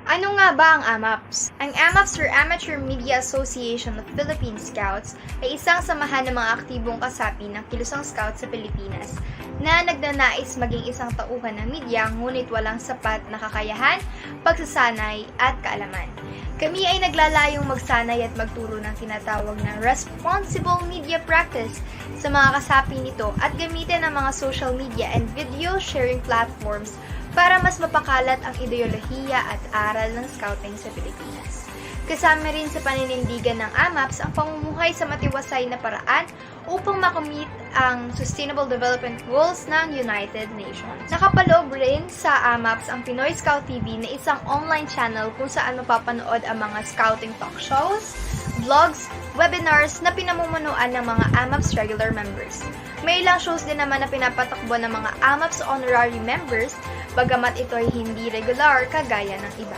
Ano nga ba ang AMAPS? Ang AMAPS or Amateur Media Association of Philippine Scouts ay isang samahan ng mga aktibong kasapi ng kilusang scout sa Pilipinas na nagnanais maging isang tauhan ng media ngunit walang sapat na kakayahan, pagsasanay at kaalaman. Kami ay naglalayong magsanay at magturo ng tinatawag na responsible media practice sa mga kasapi nito at gamitin ang mga social media and video sharing platforms para mas mapakalat ang ideolohiya at aral ng scouting sa Pilipinas. Kasama rin sa paninindigan ng AMAPS ang pamumuhay sa matiwasay na paraan upang makamit ang Sustainable Development Goals ng United Nations. Nakapaloob rin sa AMAPS ang Pinoy Scout TV na isang online channel kung saan mapapanood ang mga scouting talk shows, vlogs, webinars na pinamumunuan ng mga AMAPS regular members. May ilang shows din naman na pinapatakbo ng mga AMAPS honorary members, bagamat ito ay hindi regular kagaya ng iba.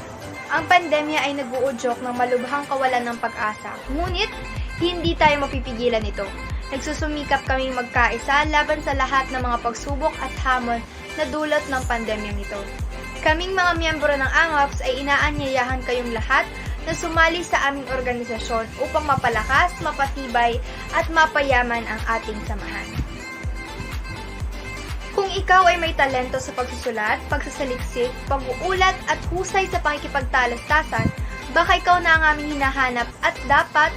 Ang pandemya ay nag-uudyok ng malubhang kawalan ng pag-asa, ngunit hindi tayo mapipigilan ito. Nagsusumikap kaming magkaisa laban sa lahat ng mga pagsubok at hamon na dulot ng pandemyang ito. Kaming mga miyembro ng AMAPS ay inaanyayahan kayong lahat na sumali sa aming organisasyon upang mapalakas, mapatibay at mapayaman ang ating samahan. Kung ikaw ay may talento sa pagsusulat, pagsasaliksik, pag-uulat at husay sa pakikipagtalastasan, baka ikaw na ang aming hinahanap at dapat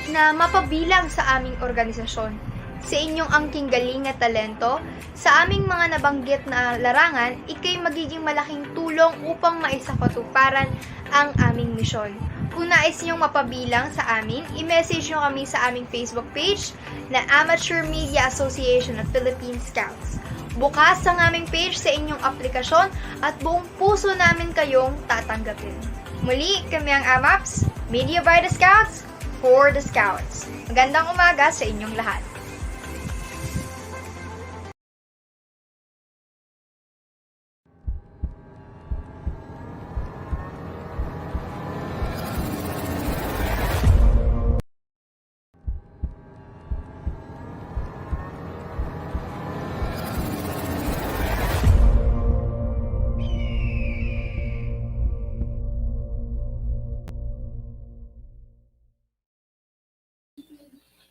na mapabilang sa aming organisasyon. Sa inyong angking galing at talento, sa aming mga nabanggit na larangan, ikay magiging malaking tulong upang maisakatuparan ang aming misyon. Kung nais niyong mapabilang sa amin, i-message niyo kami sa aming Facebook page na Amateur Media Association of Philippine Scouts. Bukas ang aming page sa inyong aplikasyon at buong puso namin kayong tatanggapin. Muli, kami ang AMAPS, Media by the Scouts, for the Scouts. Magandang umaga sa inyong lahat.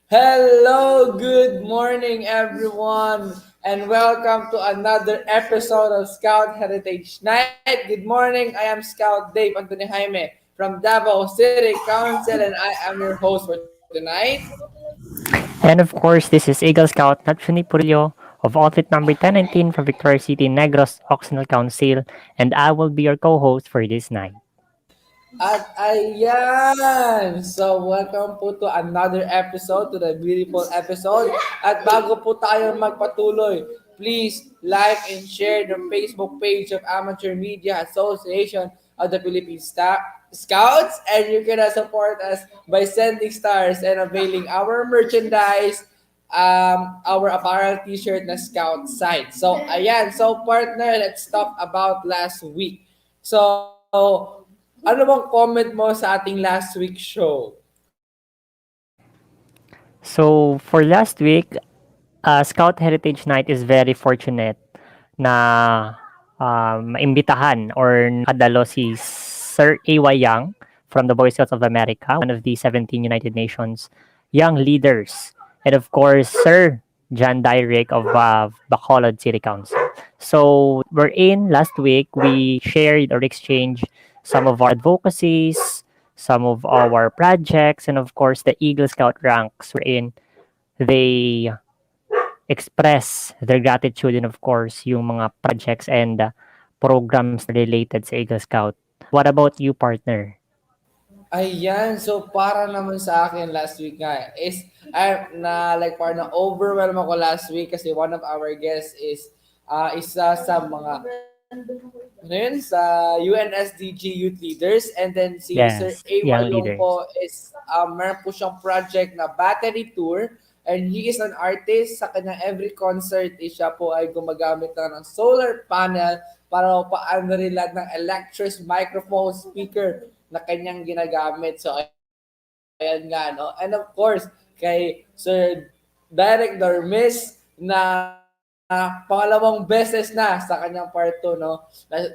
Hello, good morning, everyone, and welcome to another episode of Scout Heritage Night. Good morning, I am Scout Dave Anthony Jaime from Davao City Council, and I am your host for tonight. And of course, this is Eagle Scout Neptune of outfit number 1019 from Victoria City, Negros Occidental Council, and I will be your co-host for this night. At ayan! So, welcome po to another episode, to the beautiful episode. At bago po tayo magpatuloy, please like and share the Facebook page of Amateur Media Association of the Philippine Scouts. And you can support us by sending stars and availing our merchandise, our apparel t-shirt na Scout site. So, ayan. So, partner, let's talk about last week. So, ano bang comment mo sa ating last week show? So, for last week, Scout Heritage Night is very fortunate na maimbitahan or nakadalo si Sir A.Y. Young from the Boy Scouts of America, one of the 17 United Nations young leaders. And of course, Sir John Dyrick of Bacolod City Council. So, last week, we shared or exchanged some of our advocacies, some of our projects, and of course, the Eagle Scout ranks wherein they express their gratitude and of course, yung mga projects and programs related sa Eagle Scout. What about you, partner? Ayan, so para naman sa akin last week nga is parang overwhelm ako last week kasi one of our guests is isa sa mga sa UNSDG Youth Leaders, and then si Sir Yes, A. young Walong leaders. po is meron po siyang project na battery tour, and he is an artist. Sa kanyang every concert siya po ay gumagamit ng solar panel para paano rin lahat ng electric microphone speaker na kanyang ginagamit. So ayan nga, no? And of course, kay Sir Derek Dormis na pangalawang beses na sa kanyang part 2, no?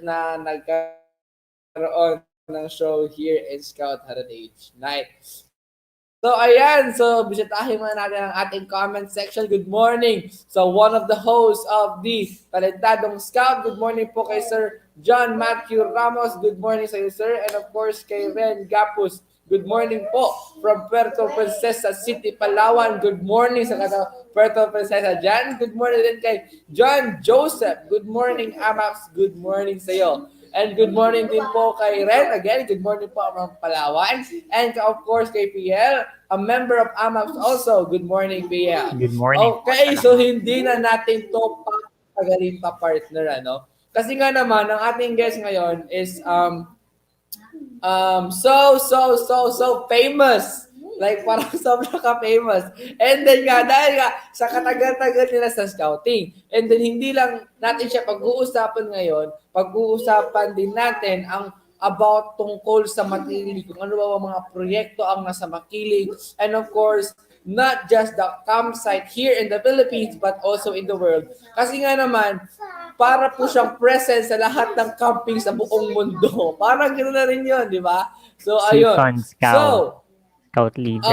Na nagkaroon ng show here in Scout Heritage Night. So ayan, so bisitahin muna natin ang ating comment section. Good morning. So one of the hosts of the Talentadong Scout. Good morning po kay Sir John Matthew Ramos. Good morning sa iyo, sir. And of course kay Ren Gapus. Good morning po from Puerto Princesa City, Palawan. Good morning sa Puerto Princesa dyan. Good morning din kay John Joseph. Good morning, Amaps. Good morning sa iyo. And good morning din po kay Ren. Again, good morning po from Palawan. And of course kay PL, a member of AMAPS also. Good morning, PL. Good morning. Okay, so hindi na natin to pagaling pa partner, ano? Kasi nga naman, ang ating guest ngayon is so famous. Like, parang sobrang ka-famous. And then nga, dahil nga, sa katagal-tagal nila sa scouting. And then, hindi lang natin siya pag-uusapan ngayon, pag-uusapan din natin ang about tungkol sa Makiling, kung ano ba mga proyekto ang nasa Makiling. And of course, not just the campsite here in the Philippines, but also in the world. Kasi nga naman, para po siyang present sa lahat ng camping sa buong mundo. Parang gano'n na rin yun, di ba? So, ayun. Seafront Scout leader.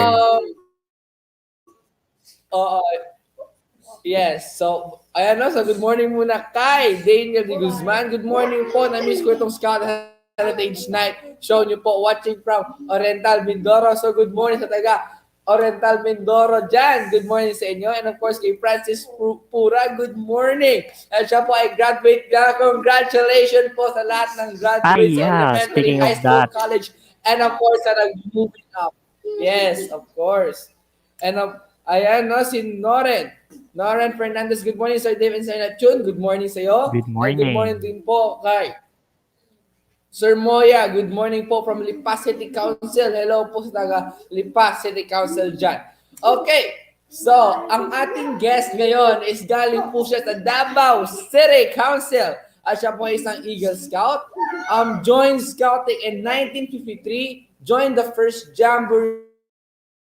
Yes. So, ayan, no? So, good morning muna kay Daniel de Guzman. Good morning po. Na-miss ko itong Scout Heritage Night. Show niyo po, watching from Oriental Mindoro. So, good morning sa taga Oriental Mindoro dyan. Good morning sa inyo. And of course, kay Francis Pura, good morning. At siya po ay graduate na. Congratulations po sa lahat ng graduates sa elementary, high school, college, and of course, sa nag-moving up. Yes, of course. And ayan, no, si Noren Fernandez. Good morning, Sir Dave and Sir Neptune. Good morning sa iyo. Good morning. And good morning din po kay Sir Moya. Good morning po from Lipas City Council. Hello po sa taga Lipas City Council dyan. Okay, so ang ating guest ngayon is galing po siya sa Davao City Council. At siya po ay isang Eagle Scout. Joined Scouting in 1953. Joined the first Jamboree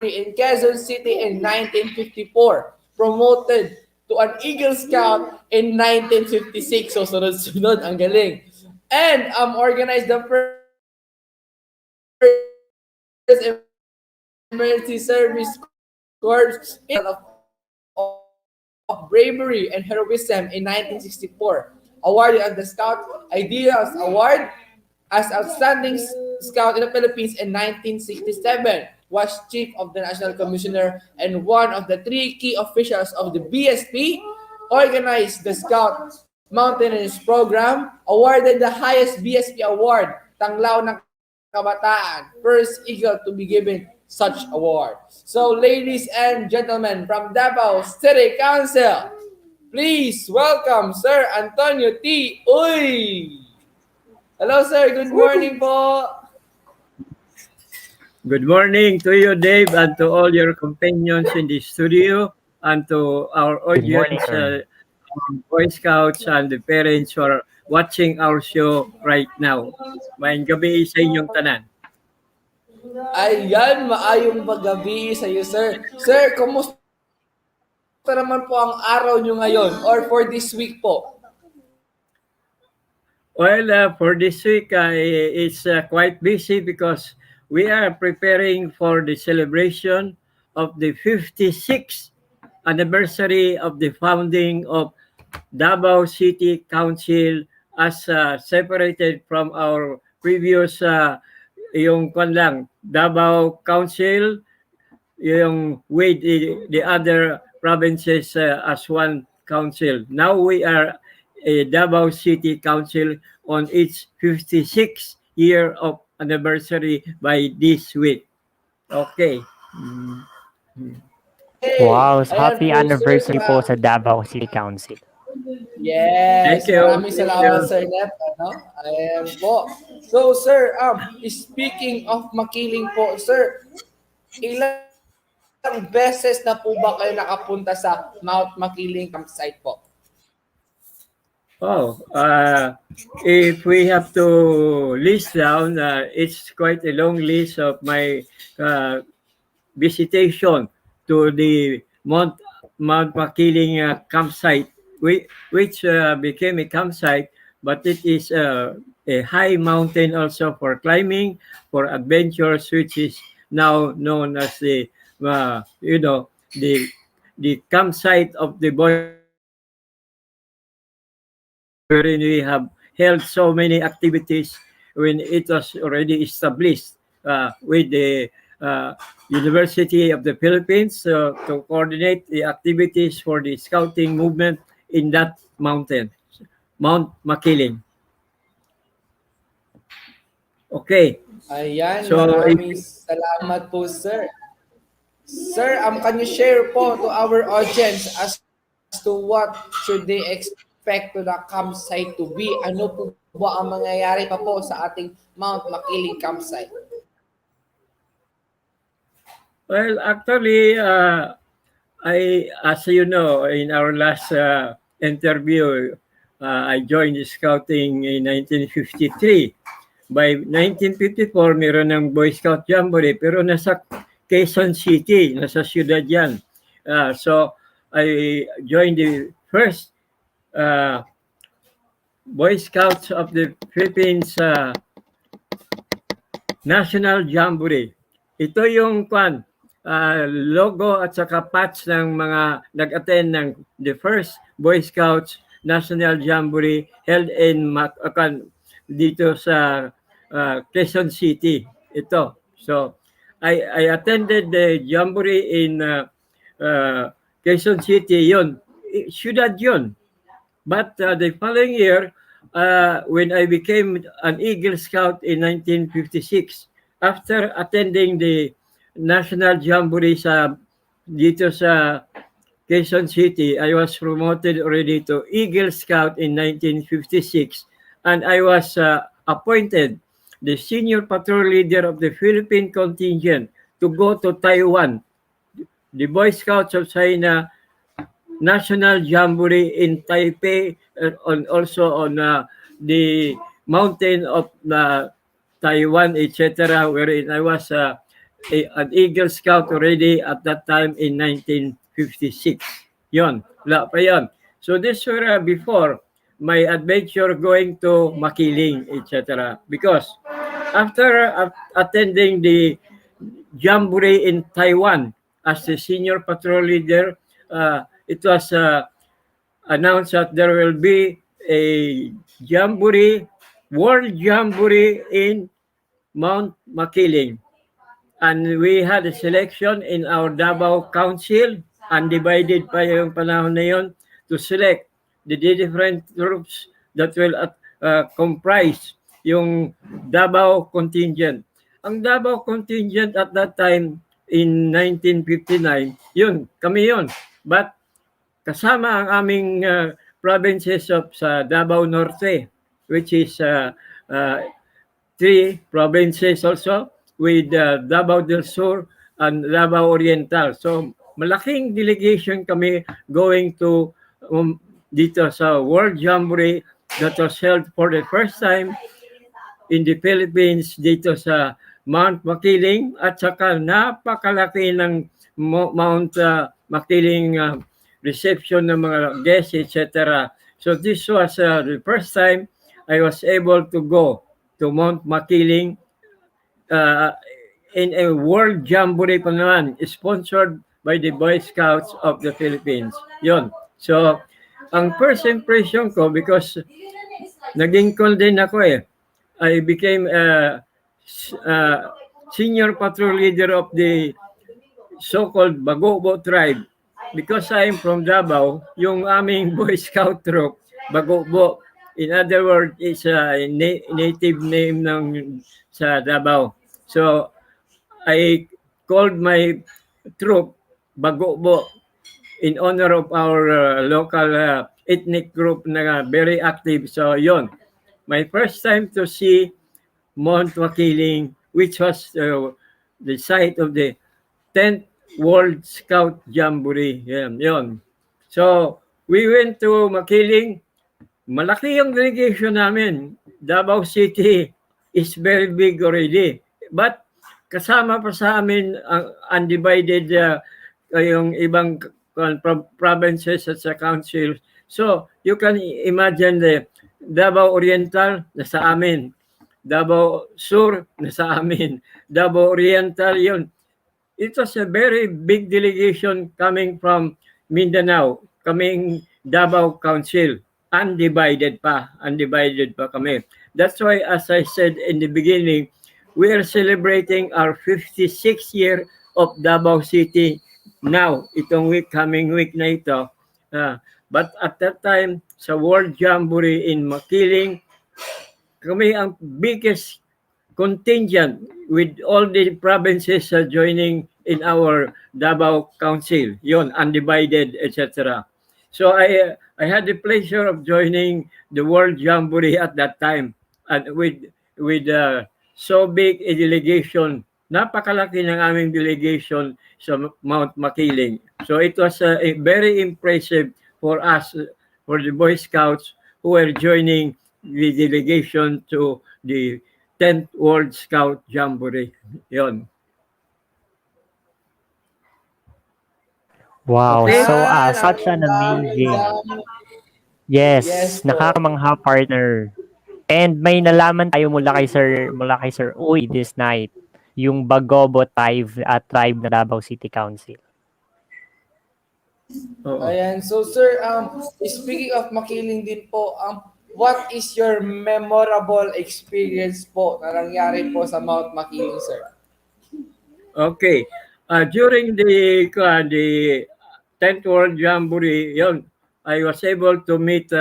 in Quezon City in 1954. Promoted to an Eagle Scout in 1956. So, sunod-sunod. Ang galing. And organized the first emergency service corps of bravery and heroism in 1964. Awarded at the Scout Ideas Award as Outstanding Scout in the Philippines in 1967. Was Chief of the National Commissioner and one of the 3 key officials of the BSP. Organized the Scout Mountaineers Program. Awarded the highest BSP award, Tanglaw ng Kabataan. First Eagle to be given such award. So, ladies and gentlemen, from Davao City Council, please welcome Sir Antonio T. Uy! Hello, sir. Good morning po. Good morning to you, Dave, and to all your companions in the studio, and to our audience, Boy Scouts, and the parents who are watching our show right now. Maayong gabi sa inyong tanan. Ayan, maayong magabi sa iyo, sir. Sir, kumusta naman po ang araw nyo ngayon or for this week po? Well, for this week, it's quite busy because we are preparing for the celebration of the 56th anniversary of the founding of Davao City Council as separated from our previous yung Davao Council yung with the other provinces as one council. Now we are a Davao City Council on its 56th year of anniversary by this week. Okay. Wow, happy anniversary po sa Davao City Council. Yes, thank you. Maraming salamat, Sir Nep. Ayan po. So, sir, speaking of Makiling po, sir, ilang beses na po ba kayo nakapunta sa Mount Makiling campsite po? Oh, if we have to list down, it's quite a long list of my visitation to the Mount Makiling campsite, which became a campsite, but it is a high mountain also for climbing, for adventures, which is now known as the, you know, the campsite of the Boy wherein we have held so many activities when it was already established with the University of the Philippines to coordinate the activities for the scouting movement in that mountain, Mount Makiling. Okay, Ayan, so maraming salamat po, sir. Sir, can you share po to our audience as to what should they expect to the campsite to be? Ano po ba ang mangyayari pa po sa ating Mount Makiling campsite? well, actually, as you know, in our last interview, I joined the scouting in 1953. By 1954, meron ng Boy Scout Jamboree, pero nasa Quezon City, nasa siyudad yan. So, I joined the first Boy Scouts of the Philippines National Jamboree. Ito yung logo at saka patch ng mga nag-attend ng the first Boy Scouts National Jamboree held in dito sa Quezon City. Ito. So, I attended the Jamboree in Quezon City. Yun. Siyudad yun. But the following year, when I became an Eagle Scout in 1956, after attending the National Jamboree dito sa Quezon City, I was promoted already to Eagle Scout in 1956, and I was appointed the senior patrol leader of the Philippine contingent to go to Taiwan. The Boy Scouts of China National Jamboree in Taipei, also on the mountain of Taiwan, etc., wherein I was an Eagle Scout already at that time in 1956. Yon, wala pa yon. So this were before my adventure going to Makiling, etc. Because after attending the Jamboree in Taiwan as the senior patrol leader, it was announced that there will be a Jamboree, World Jamboree in Mount Makiling. And we had a selection in our Davao Council, undivided pa yung panahon na yun, to select the different groups that will comprise yung Davao contingent. Ang Davao contingent at that time in 1959, yun, kami yun. But kasama ang aming provinces of sa Davao Norte, which is 3 provinces also, with Davao del Sur and Davao Oriental. So malaking delegation kami going to dito sa World Jamboree that was held for the first time in the Philippines dito sa Mount Makiling, at saka napakalaki ng Mount Makiling reception ng mga guests, etc. So this was the first time I was able to go to Mount Makiling in a World Jamboree pa naman, sponsored by the Boy Scouts of the Philippines. Yon. So, ang first impression ko, because naging call din ako I became senior patrol leader of the so-called Bagobo tribe. Because I'm from Davao, yung aming Boy Scout troop, Bagobo, in other words, it's a native name ng sa Davao. So, I called my troop Bagobo in honor of our local ethnic group na very active. So, yon. My first time to see Mount Makiling, which was the site of the 10th World Scout Jamboree. Yon. So, we went to Makiling. Malaki yung delegation namin. Davao City is very big already. But kasama pa sa amin ang undivided yung ibang provinces at sa council. So, you can imagine Davao Oriental, nasa amin. Davao Sur, nasa amin. Davao Oriental, yun. It was a very big delegation coming from Mindanao, coming Davao Council. Undivided pa kami. That's why, as I said in the beginning, we are celebrating our 56th year of Davao City now, coming week na ito. But at that time, sa World Jamboree in Makiling, kami ang biggest contingent with all the provinces joining in our Davao Council. Yon, undivided, etc. So I had the pleasure of joining the World Jamboree at that time, and with so big a delegation. Napakalaki ng aming delegation sa Mount Makiling. So it was a very impressive for us, for the Boy Scouts who were joining the delegation to the 10th World Scout Jamboree. Yon. Wow. Okay. So, Yan, such ang an dami, amazing. dami. Yes, Yes po. nakakamangha partner. And may nalaman tayo mula kay Sir Uy this night, yung Bagobo tribe na Davao City Council. Oo. Ayan. So, sir, speaking of Makiling din po, what is your memorable experience po na nangyari po sa Mount Makiling, sir? Okay. During the 10th World Jamboree, yon, I was able to meet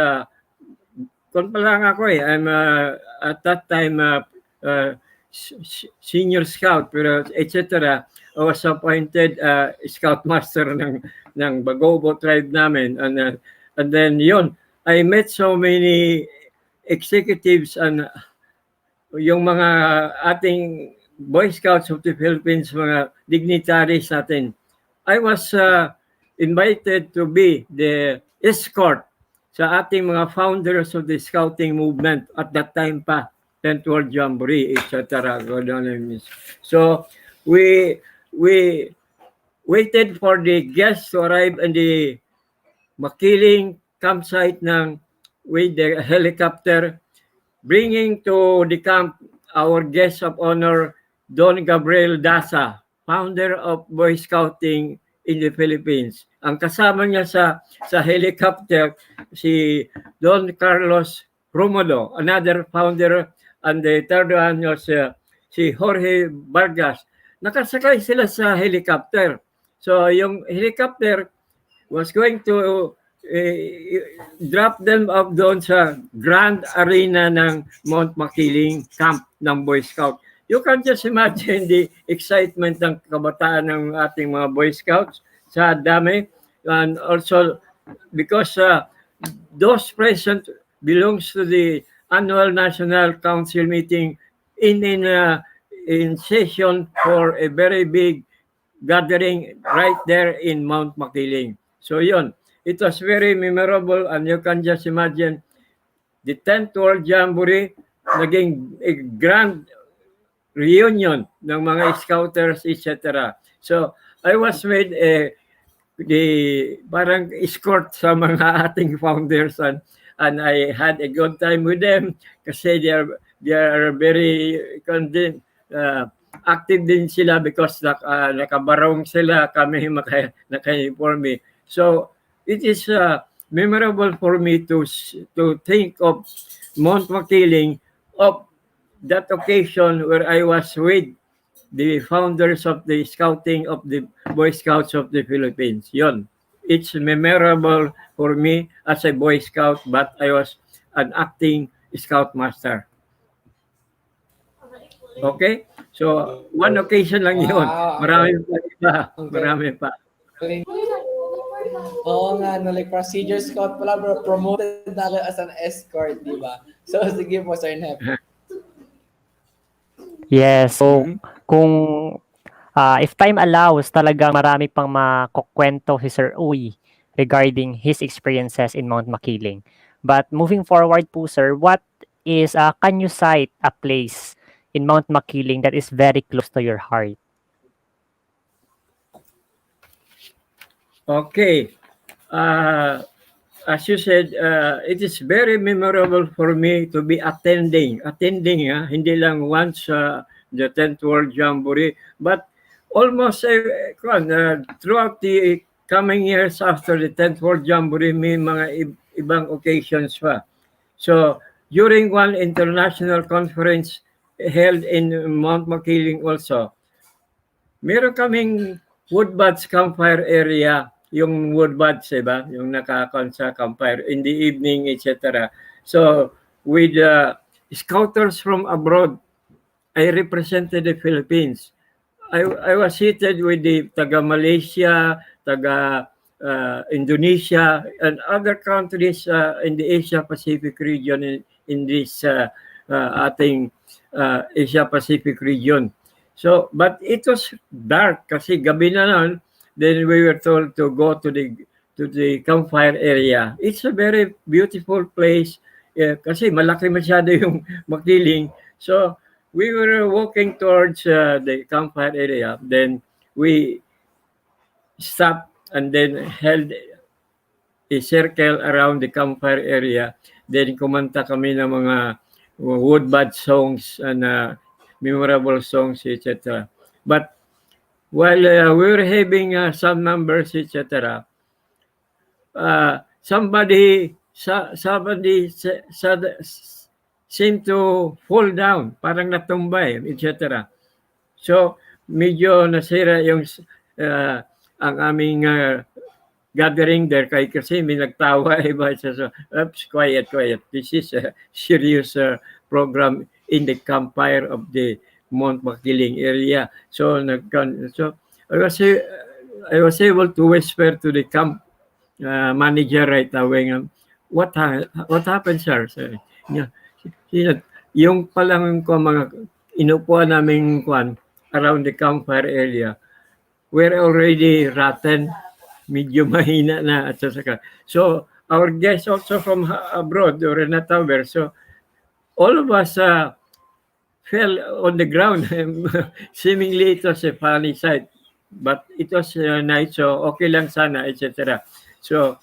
kung pa lang ako I'm at that time senior scout, pero etc. I was appointed scout master ng Bagobo tribe namin, and then yon, I met so many executives and yung mga ating Boy Scouts of the Philippines, mga dignitaries natin. I was invited to be the escort sa ating mga founders of the scouting movement at that time pa, 10th World Jamboree, etc. So, we waited for the guests to arrive in the Makiling campsite with the helicopter, bringing to the camp our guest of honor, Don Gabriel Dasa, founder of Boy Scouting in the Philippines. Ang kasama niya sa helicopter, si Don Carlos Romulo, another founder, and the third one was si Jorge Vargas. Nakasakay sila sa helicopter. So yung helicopter was going to drop them off doon sa Grand Arena ng Mount Makiling Camp ng Boy Scout. You can just imagine the excitement ng kabataan ng ating mga Boy Scouts sa dami. And also because those present belongs to the annual National Council meeting in session for a very big gathering right there in Mount Makiling. So yun, it was very memorable, and you can just imagine the 10th World Jamboree naging a grand reunion ng mga scouters, etc. So I was made the parang escort sa mga ating founders, and I had a good time with them kasi they are very active din sila because nakabarong sila, kami naka-inform. So it is memorable for me to think of Mount Makiling, of that occasion where I was with the founders of the scouting of the Boy Scouts of the Philippines. Yon. It's memorable for me as a Boy Scout, but I was an acting Scout Master. Okay? So, one occasion lang yun. Wow. Marami pa iba. Okay. Marami pa. Oo nga, no, like procedure scout pala, bro, promoted na agad as an escort, di ba? So, sige po, Sir Nep. Yes. So, kung if time allows, talagang marami pang makukwento si Sir Uy regarding his experiences in Mount Makiling. But moving forward po, sir, what is, can you cite a place in Mount Makiling that is very close to your heart? Okay. as you said, it is very memorable for me to be attending, hindi lang once the 10th World Jamboree, but almost throughout the coming years after the 10th World Jamboree, may mga ibang occasions pa. So, during one international conference held in Mount Makiling also, meron kaming woodbuds campfire area, yung woodbuds, diba? Yung nakakon sa campfire in the evening, etc. So, with scouters from abroad, I represented the Philippines. I was seated with the taga Malaysia, taga Indonesia, and other countries in the Asia Pacific region in this ating Asia Pacific region. So, but it was dark kasi gabi na nun. Then we were told to go to the campfire area. It's a very beautiful place kasi malaki masyado yung Makiling. So, we were walking towards the campfire area. Then we stopped and then held a circle around the campfire area. Then kumanta kami ng mga woodbud songs and memorable songs, etc. But while we were having some numbers, etc., somebody seemed to fall down, parang natumbay, etc. So, medyo nasira yung ang aming gathering there kasi may nagtawa iba so quiet. This is a serious program in the campfire of the Mount Makiling area. So I was able to whisper to the camp manager right away, what happened, sir? So, yung palang mga inupuan namin around the campfire area were already rotten, medyo mahina na at saka. So our guests also from abroad were not aware. So all of us fell on the ground. Seemingly it was a funny sight, but it was night, so okay lang sana, etc. So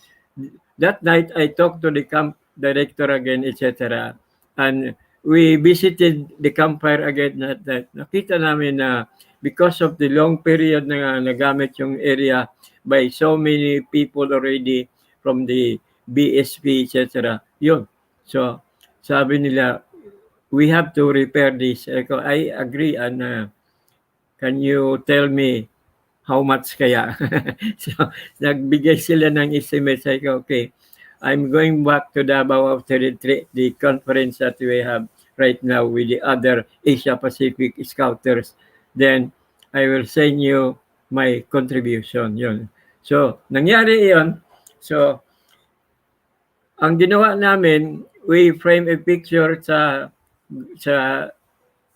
that night I talked to the camp director again, etc. And we visited the campfire again that night. Nakita namin na because of the long period na nagamit yung area by so many people already from the BSP, etc. Yun. So, sabi nila, we have to repair this. I agree, and can you tell me how much kaya? So, nagbigay sila ng estimate. Sabi ko, okay, I'm going back to Davao after the conference that we have right now with the other Asia Pacific Scouters. Then, I will send you my contribution. Yun. So, nangyari yun. So, ang ginawa namin, we frame a picture sa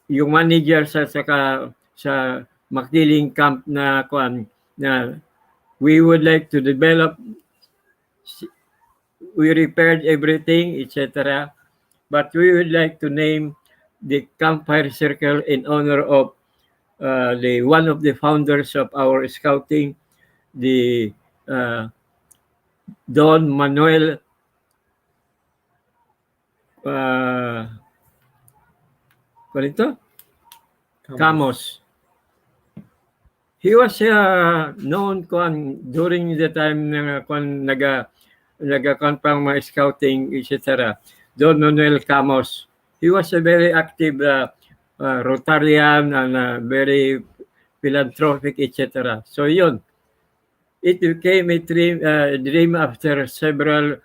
yung manager sa Makiling camp na we would like to develop. We repaired everything, etc. But we would like to name the campfire circle in honor of the one of the founders of our scouting, the Don Manuel Camos. He was known during the time nagakonpang mga scouting, etc. Don Manuel Camos. He was a very active Rotarian and very philanthropic, etc. So yun, it became a dream after several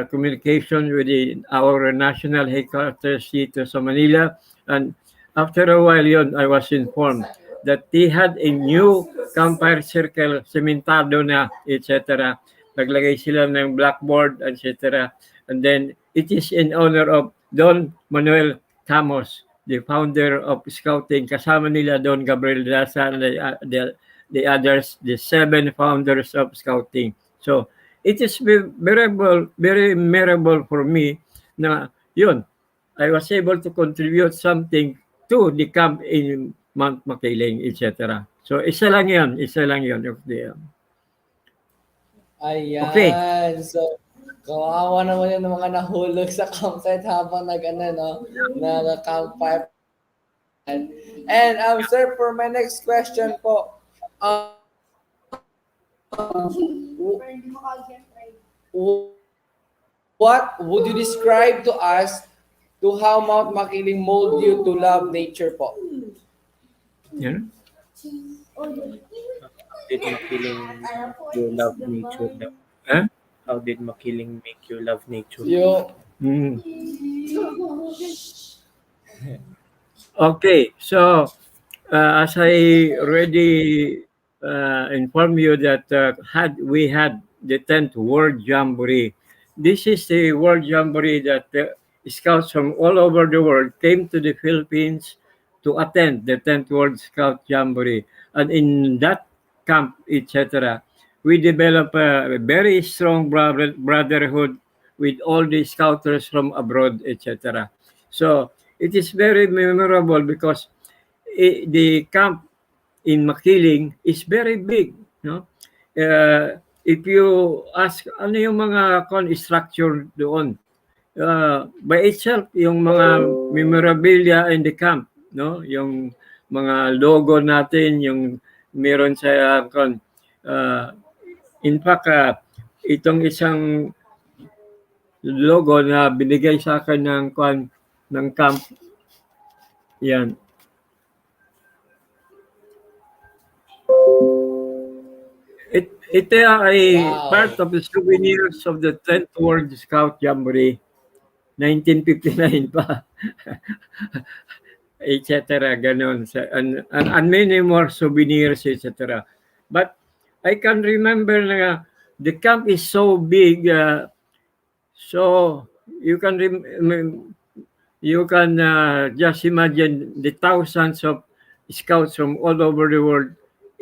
communication with our national headquarters dito sa Manila. And after a while yun, I was informed that they had a new campfire circle, sementado na, etc. Naglagay sila ng blackboard, etc. And then it is in honor of Don Manuel Camos, the founder of Scouting. Kasama nila Don Gabriel Daza and the others, the 7 founders of Scouting. So it is very memorable for me na yun, I was able to contribute something to the camp in Mount Makiling, etc. So isa lang yun. Ayan. Okay. So, Kawawa naman yung mga nahulog sa campsite habang no, nag-campfire. And sir, for my next question po, w- what would you describe to us to how Mount Makiling mold you to love nature po? Yan. Did Makiling you love nature? Huh? How did Makiling make you love nature? Yung, Mm. Okay, so as I already informed you that we had the 10th World Jamboree. This is the World Jamboree that scouts from all over the world came to the Philippines to attend the 10th World Scout Jamboree. And in that camp, etc., we developed a very strong brotherhood with all the scouters from abroad, etc. So it is very memorable because the camp in Makiling is very big, no? If you ask ano yung mga structure doon, by itself yung mga memorabilia in the camp, no? Yung mga logo natin, yung meron sa in fact itong isang logo na binigay sa akin ng camp, yan. Ito ay part of the souvenirs of the 10th World Scout Jamboree, 1959 pa. Etc. Ganon. And many more souvenirs, etc. But I can remember na the camp is so big, so you can just imagine the thousands of scouts from all over the world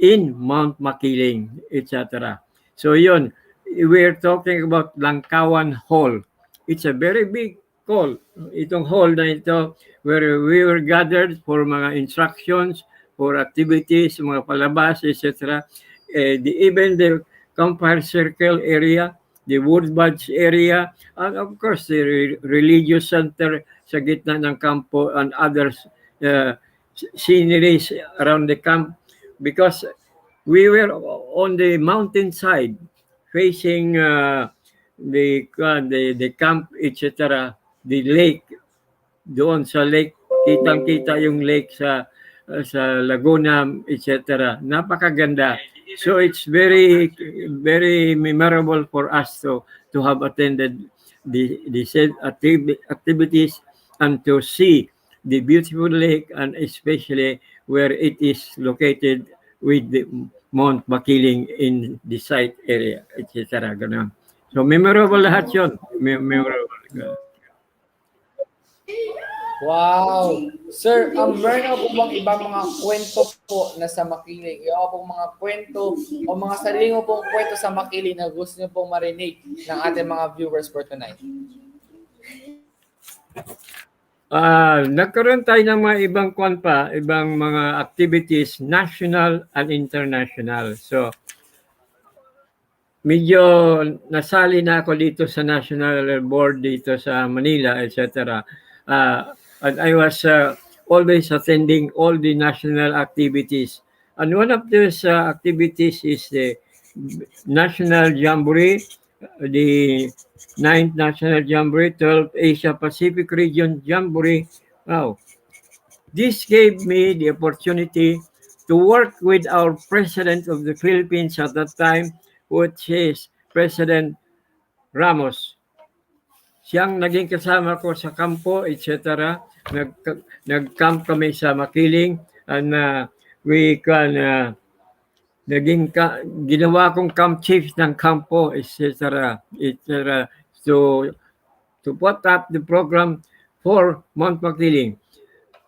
in Mount Makiling, etc. So yun, we're talking about Langkawan Hall. It's a very big hall. Itong hall na ito, where we were gathered for mga instructions, for activities, mga palabas, etc. Even the campfire circle area, the wood badge area, and of course the religious center sa gitna ng kampo and others sceneries around the camp, because we were on the mountainside facing the camp, etc. The lake, doon sa lake, kitang-kita yung lake sa Laguna, etc. Napakaganda. So it's very very memorable for us to have attended the said activities and to see the beautiful lake, and especially where it is located with the Mount Makiling in the site area, etc. Ganun. So memorable lahat yun. Memorable. wow! Sir, meron po bang ibang mga kwento po na sa Makiling? Yung pong mga kwento o mga sarili mo pong kwento sa Makiling na gusto niyo pong marinig ng ating mga viewers for tonight? Nagkaroon tayo ng mga ibang mga activities, national and international. So, medyo nasali na ako dito sa national board dito sa Manila, etc. And I was always attending all the national activities. And one of those activities is the National Jamboree, the 9th National Jamboree, 12th Asia Pacific Region Jamboree. Wow. This gave me the opportunity to work with our President of the Philippines at that time, which is President Ramos. Siyang naging kasama ko sa kampo, etc. Nag-camp kami sa Makiling, and ginawa kong camp chief ng kampo, etc. To put up the program for Mount Makiling.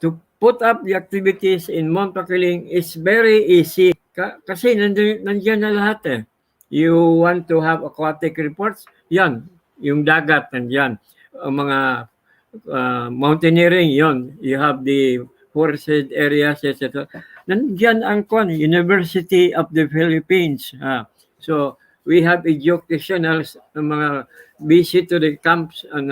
To put up the activities in Mount Makiling is very easy kasi nandiyan na lahat eh. You want to have aquatic reports, yan, yung dagat nandiyan. Ang mga mountaineering, yon. You have the forested areas, etc. Nandiyan ang University of the Philippines. So we have educationals, mga visit to the camps, and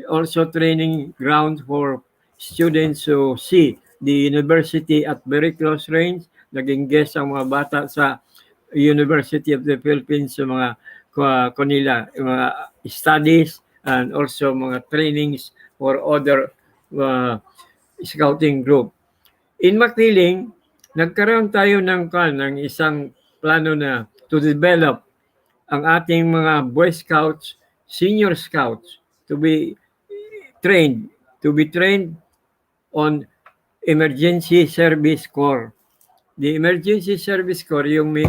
also training ground for students to see the university at very close range. Naging guest ang mga bata sa University of the Philippines sa mga kanila, mga studies and also mga trainings for other scouting group. In Makiling, nagkaroon tayo ng isang plano na to develop ang ating mga Boy Scouts, Senior Scouts to be trained on Emergency Service Corps. The Emergency Service Corps, yung may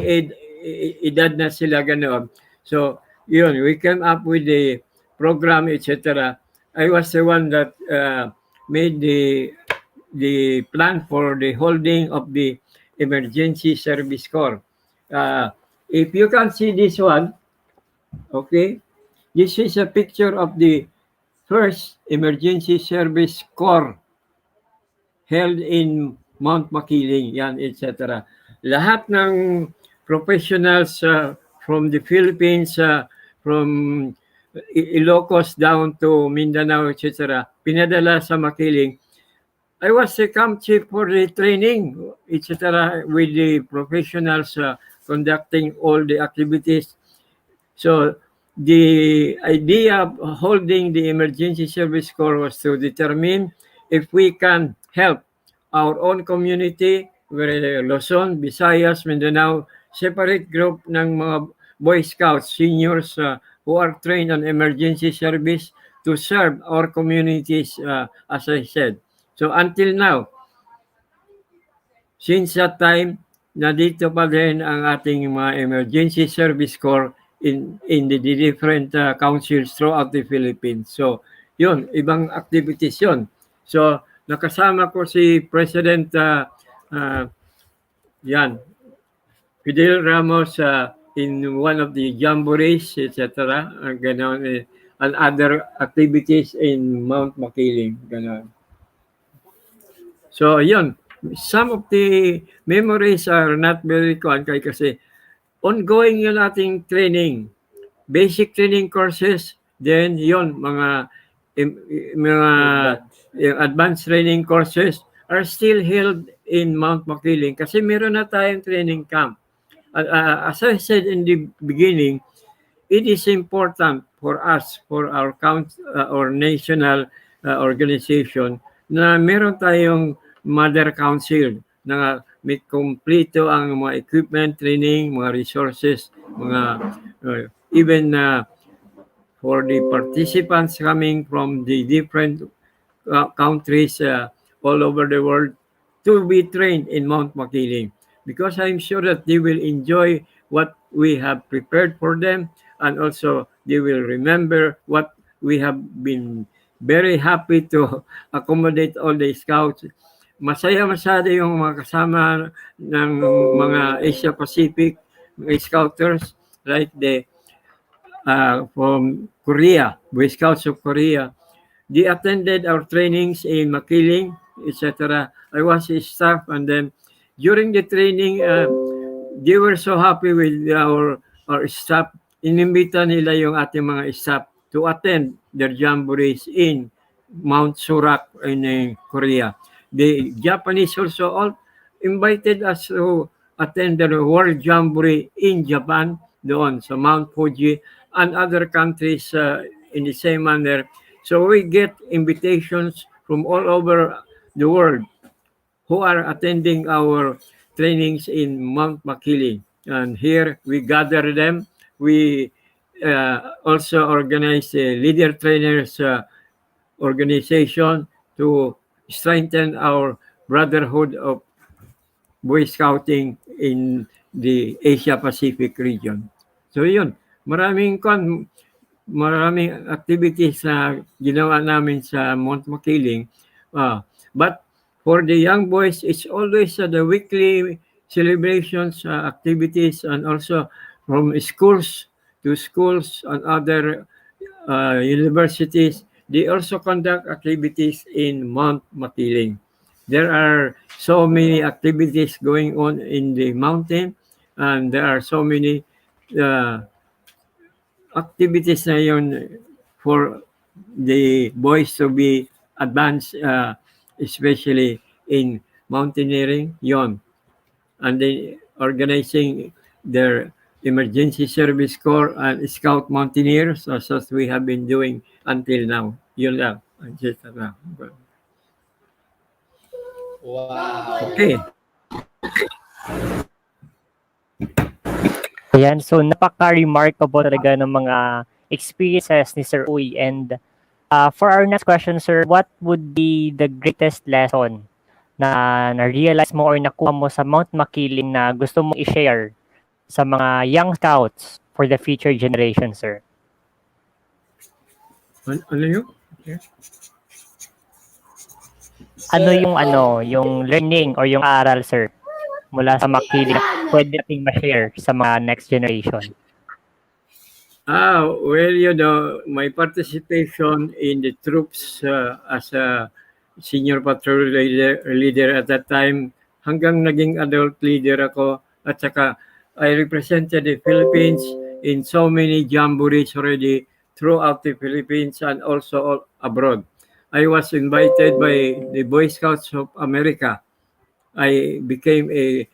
edad na sila ganoon. So, yun, we came up with the program, etc. I was the one that made the plan for the holding of the Emergency Service Corps. If you can see this one, okay, this is a picture of the first Emergency Service Corps held in Mount Makiling, yan, etc. Lahat ng professionals from the Philippines, from Ilocos down to Mindanao, etc., pinadala sa Makiling. I was the camp chief for the training, etc., with the professionals conducting all the activities. So the idea of holding the Emergency Service Corps was to determine if we can help our own community, where Luzon, Visayas, Mindanao, separate group ng mga Boy Scouts, seniors who are trained on emergency service to serve our communities, as I said. So until now, since that time, nandito pa din ang ating mga emergency service corps in the different councils throughout the Philippines. So, yun, ibang activities yun. So, nakasama ko si President Fidel Ramos in one of the jamborees, etc. Ganon, and other activities in Mount Makiling. Ganon. So, yun. Some of the memories are not very kasi ongoing yung ating training. Basic training courses, then yun, mga advanced training courses are still held in Mount Makiling kasi meron na tayong training camp. As I said in the beginning, it is important for us, for our or national organization, na meron tayong mother council na may kompleto ang mga equipment, training, mga resources, mga even for the participants coming from the different countries all over the world to be trained in Mount Makiling, because I'm sure that they will enjoy what we have prepared for them, and also they will remember what we have been very happy to accommodate all the scouts. Masaya masyado yung mga kasama ng mga Asia Pacific, mga scouters, like the from Korea, Boy Scouts of Korea. They attended our trainings in Makiling, etc. I was a staff, and then during the training, they were so happy with our staff. Inimbita nila yung ating mga staff to attend their jamborees in Mount Surak in Korea. The Japanese also all invited us to attend the World Jamboree in Japan, doon sa Mount Fuji, and other countries in the same manner. So we get invitations from all over the world who are attending our trainings in Mount Makiling. And here we gather them. We also organize a leader trainers organization to strengthen our brotherhood of Boy Scouting in the Asia Pacific region. So yun, maraming activities na ginawa namin sa Mount Makiling. But for the young boys, it's always the weekly celebrations, activities, and also from schools to schools and other universities. They also conduct activities in Mount Makiling. There are so many activities going on in the mountain, and there are so many activities na yun for the boys to be advanced, especially in mountaineering, yon. And then organizing their emergency service corps and scout mountaineers as we have been doing until now. Yun lang. Wow. Okay. Ayan, so napaka-remarkable talaga ng mga experiences ni Sir Uy. And for our next question, Sir, what would be the greatest lesson na na-realize mo or nakuha mo sa Mount Makiling na gusto mo i-share sa mga young scouts for the future generation, Sir? Ano yun? Yung learning or yung aral, Sir, mula sa Makiling na pwede nating ma-share sa mga next generation? Well, my participation in the troops as a senior patrol leader at that time, hanggang naging adult leader ako, at saka I represented the Philippines in so many jamborees already throughout the Philippines and also abroad. I was invited by the Boy Scouts of America. I became a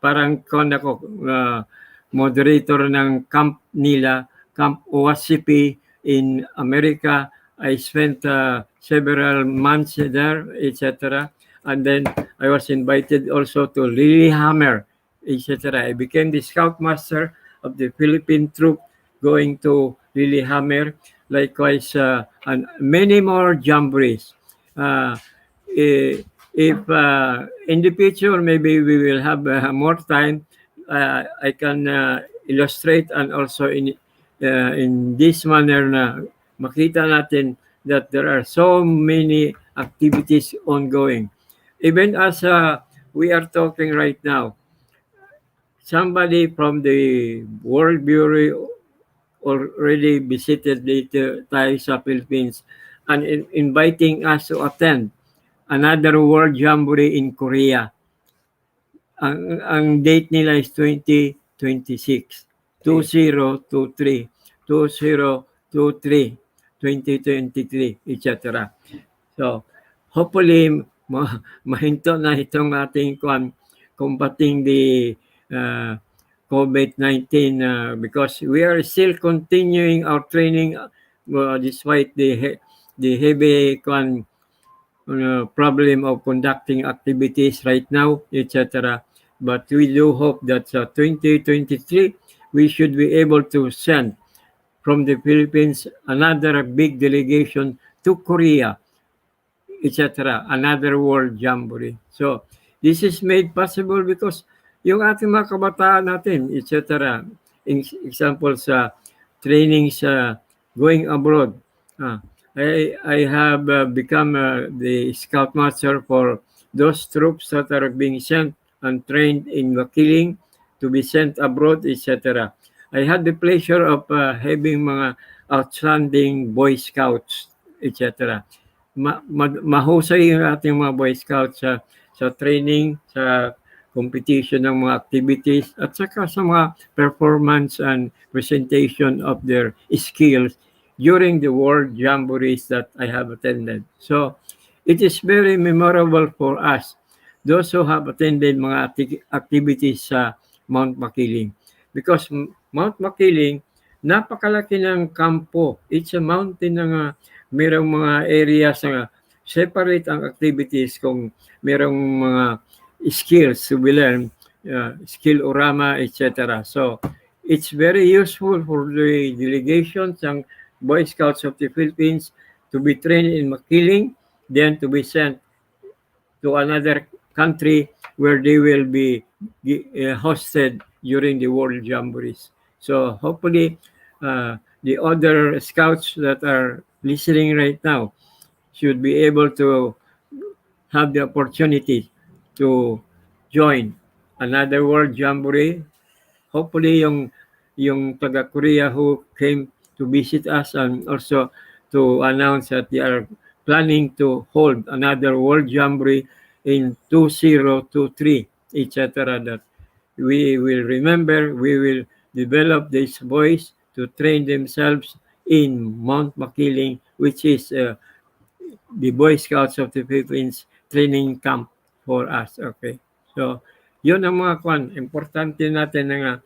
parang moderator ng camp nila, Camp OSCP in America. I spent several months there, etc. And then I was invited also to Lillehammer, etc. I became the scoutmaster of the Philippine troop going to Lillehammer. Likewise, and many more jamborees. If in the future maybe we will have more time, I can illustrate and also in this manner na makita natin that there are so many activities ongoing. Even as we are talking right now, somebody from the World Bureau already visited dito tayo sa Philippines and inviting us to attend another World Jamboree in Korea. Ang date nila is 2026. 2023, 2023, 2023, etc. So, hopefully, mahinto na itong ating combating the COVID-19 because we are still continuing our training despite the heavy problem of conducting activities right now, etc. But we do hope that 2023, we should be able to send from the Philippines another big delegation to Korea, etc. Another World Jamboree. So, this is made possible because yung ating mga kabataan natin, etc. Example sa training sa going abroad. I have become the scoutmaster for those troops that are being sent and trained in Makiling to be sent abroad, etc. I had the pleasure of having mga outstanding Boy Scouts, etc. Mahusay yung ating mga Boy Scouts sa training, sa competition ng mga activities, at saka sa mga performance and presentation of their skills during the World Jamborees that I have attended. So, it is very memorable for us, those who have attended mga activities sa Mount Makiling. Because Mount Makiling, napakalaki ng kampo. It's a mountain na mayroong mga areas na separate ang activities kung mayroong mga skills to be learned, skill orama, etc. So, it's very useful for the delegations ng Boy Scouts of the Philippines to be trained in Makiling, then to be sent to another country where they will be hosted during the World Jamborees. So hopefully, the other scouts that are listening right now should be able to have the opportunity to join another World Jamboree. Hopefully, yung taga-Korea who came to visit us and also to announce that they are planning to hold another World Jamboree in 2023, etc. That we will remember, we will develop these boys to train themselves in Mount Makiling, which is the Boy Scouts of the Philippines training camp for us. Okay. So, yun ang mga importante natin na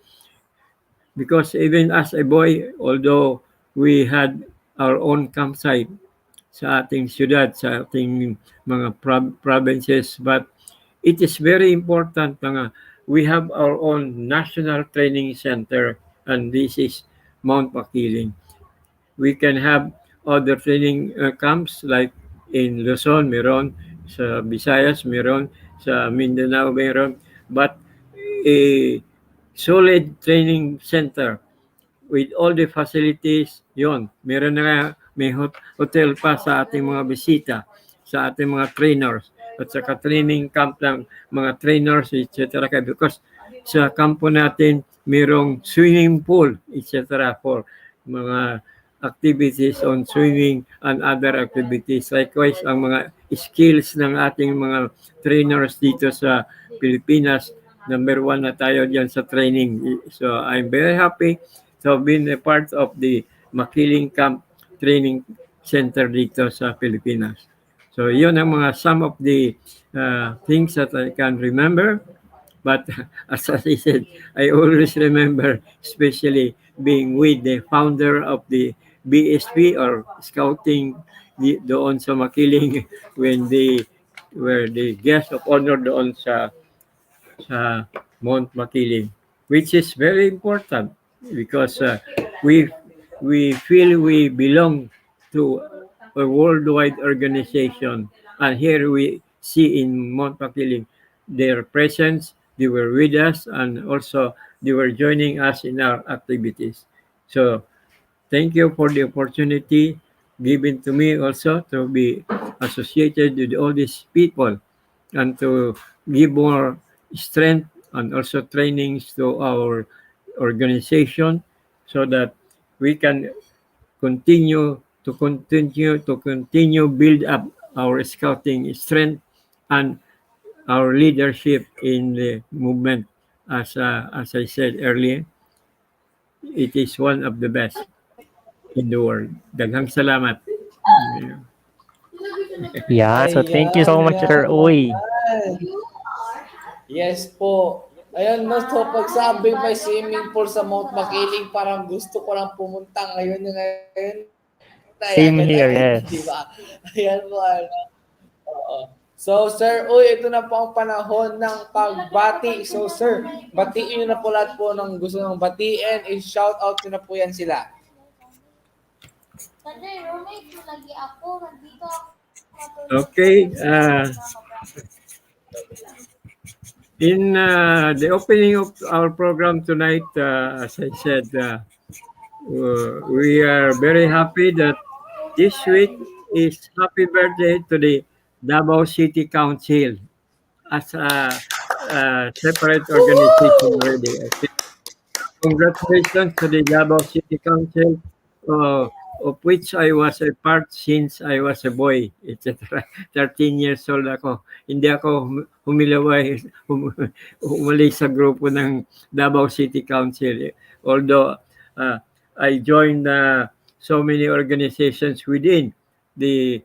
because even as a boy, although we had our own campsite sa ating syudad, sa ating mga provinces, but it is very important na we have our own national training center, and this is Mount Makiling. We can have other training camps like in Luzon, meron, sa Visayas, meron, sa Mindanao, meron, but a solid training center with all the facilities, yon. Meron na nga, may hotel pa sa ating mga bisita, sa ating mga trainers, at saka training camp ng mga trainers, etc. Because sa kampo natin, merong swimming pool, etc. for mga activities on swimming and other activities. Likewise, ang mga skills ng ating mga trainers dito sa Pilipinas, number one na tayo dyan sa training. So, I'm very happy to be a part of the Makiling Camp Training Center dito sa Pilipinas. So, yun ang mga some of the things that I can remember. But as I said, I always remember, especially being with the founder of the BSP or Scouting doon sa Makiling when they were the guest of honor doon sa Mount Makiling, which is very important because we feel we belong to a worldwide organization, and here we see in Mount Makiling their presence. They were with us, and also they were joining us in our activities. So thank you for the opportunity given to me also to be associated with all these people and to give more strength and also trainings to our organization so that we can continue build up our scouting strength and our leadership in the movement. As I said earlier, it is one of the best in the world. Daghang salamat. Yeah, so thank you so much, Sir Uy. Yes po. Ayan, no, so pagsabing may swimming pool sa Mount Makiling, parang gusto ko lang pumunta ngayon. Same here, yes. Di ba? Ayan po, ano. Oo. So, Sir, ito na po ang panahon ng pagbati. So, Sir, batiin nyo na po lahat po ng gusto ng batiin. I-shout out nyo na po yan sila. Okay. In the opening of our program tonight, as I said, we are very happy that this week is happy birthday to the Davao City Council as a separate organization already. Okay. Congratulations to the Davao City Council, of which I was a part since I was a boy, etc. 13 years old ako. Hindi ako umalis sa grupo ng Davao City Council. Although I joined so many organizations within the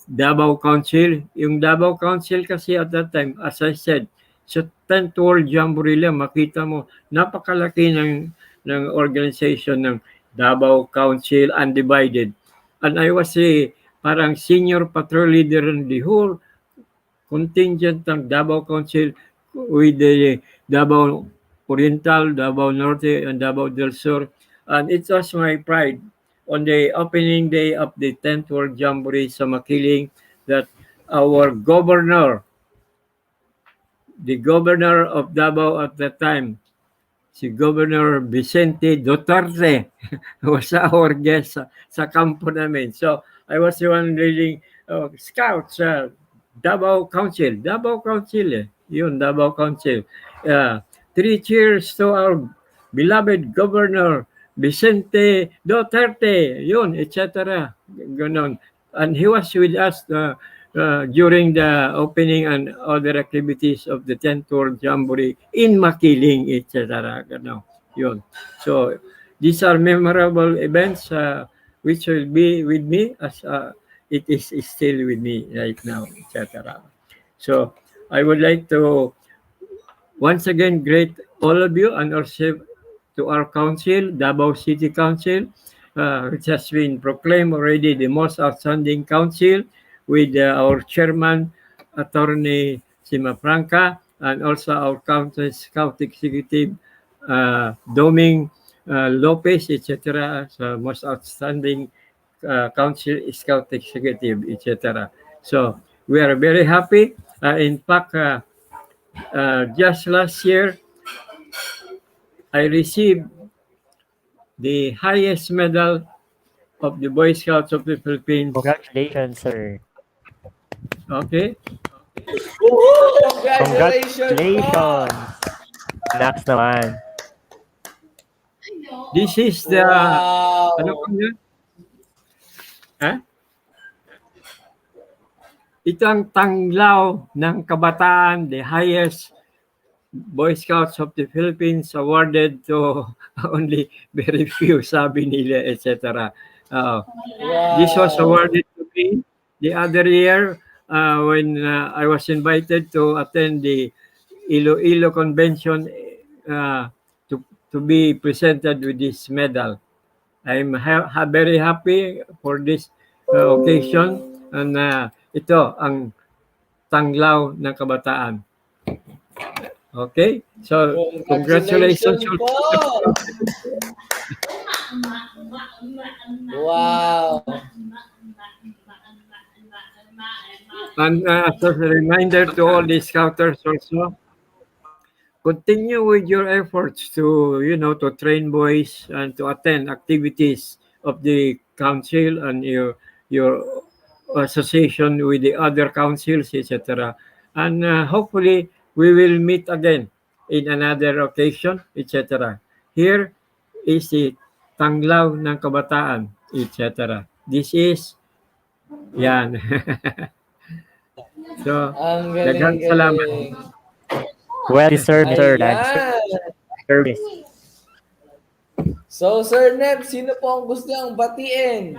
Davao Council. Yung Davao Council kasi at that time, as I said, sa 10th World Jamboree lang, makita mo, napakalaki ng organization ng Davao Council Undivided. And I was parang senior patrol leader in the whole contingent ng Davao Council with the Davao Oriental, Davao Norte, and Davao del Sur. And it was my pride on the opening day of the 10th World Jamboree sa Makiling that our governor, the governor of Davao at that time, si Governor Vicente Duterte, was our guest sa kampo namin. So, I was the one leading scouts sa Davao Council. Davao Council Yun, Davao Council. 3 cheers to our beloved Governor Vicente Duterte. Yun, etc. Ganon. And he was with us during the opening and other activities of the 10th World Jamboree in Makiling, etc. Ano, yun. So, these are memorable events which will be with me as it is still with me right now, etc. So, I would like to once again greet all of you and also to our council, Davao City Council, which has been proclaimed already the most outstanding council with our chairman, Attorney Sima Franca, and also our council scout executive, Doming Lopez, etc. So most outstanding council scout executive, etc. So we are very happy. In fact, just last year, I received the highest medal of the Boy Scouts of the Philippines. Congratulations, sir. Okay. Woohoo! Congratulations po! Congratulations! Next naman. This is the ano Wow! po yun? Ha? Ito ang tanglaw ng kabataan, the highest Boy Scouts of the Philippines awarded to only very few, sabi nila, etc. This was Wow! awarded to me the other year when I was invited to attend the Iloilo Convention to, to be presented with this medal. I'm very happy for this occasion and ito ang tanglaw ng kabataan. Okay? So, congratulations. Congratulations po! Wow! And as a reminder to all the scouters also, continue with your efforts to, to train boys and to attend activities of the council and your association with the other councils, etc. And hopefully, we will meet again in another occasion, etc. Here is the Tanglaw ng Kabataan, etc. This is, yan. So, Ang daghang salamat. galing-galing. Well deserved, sir. Ayan! Service. So, Sir Neb, sino po ang gusto niyang batiin?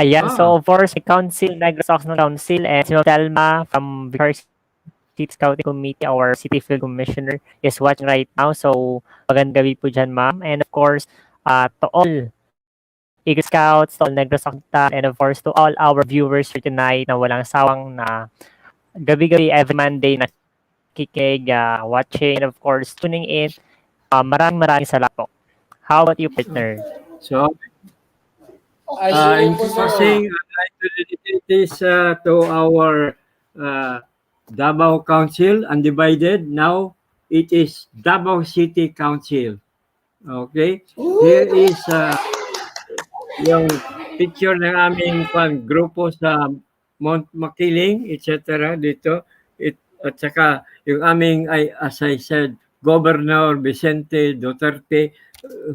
Ayan, Ah. so of course, may council, Negros Oxnard Council, and si Ma'am Telma from Vicar City Scouting Committee, our City Field Commissioner, is watching right now. So, magandang gabi po dyan, ma'am. And of course, to all Eagle Scouts, to all Negros Oxnard, and of course, to all our viewers for tonight na walang sawang na gabi-gabi every Monday na kikinig, watching, and of course, tuning in. Maraming salamat po. How about you, partner? So, Ay, in po, sir. closing, I'd like to dedicate this to our Davao Council, Undivided. Now, it is Davao City Council. Okay? Here is yung picture ng aming grupo sa Mount Makiling, etc. dito. At saka yung aming, as I said, Governor Vicente Duterte,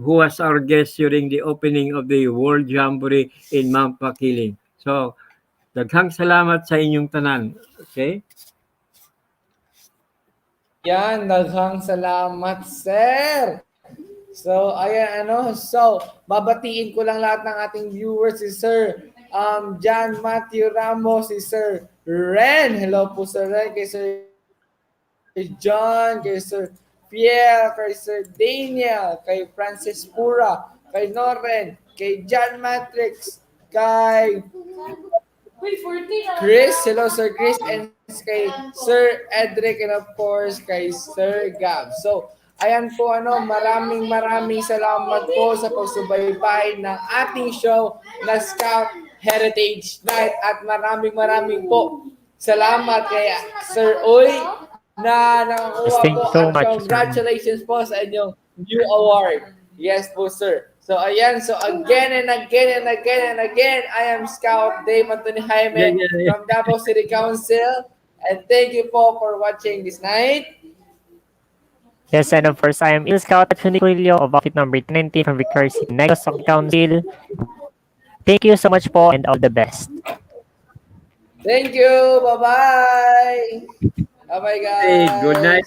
who was our guest during the opening of the World Jamboree in Mount Makiling. So, daghang salamat sa inyong tanan. Okay? Yan, daghang salamat, sir! So, ayan, So, babatiin ko lang lahat ng ating viewers, si Sir John Matthew Ramos, si Sir Ren. Hello po, Sir Ren. Kay Sir John, kay Sir Pierre, kay Sir Daniel, kay Francis Pura, kay Noren, kay John Matrix, kay Chris, hello Sir Chris, and kay Sir Edric, and of course kay Sir Gab. So, ayan po maraming salamat po sa pagsubaybay ng ating show na Scout Heritage Night, at maraming po salamat kay Sir Uy na nakakuha Thank po you so at much, sir. congratulations po sa inyong new award. Yes po, sir. So, ayan. So, again and again, I am Scout Dave Anthony Jaime Yeah. from Davao City Council. And thank you po for watching this night. Yes, and of course, I am Eagle Scout Neptune of outfit number 19 from Vicar City, Negros Council. Thank you so much po and all the best. Thank you. Bye-bye. Bye-bye, Hey, good night. guys.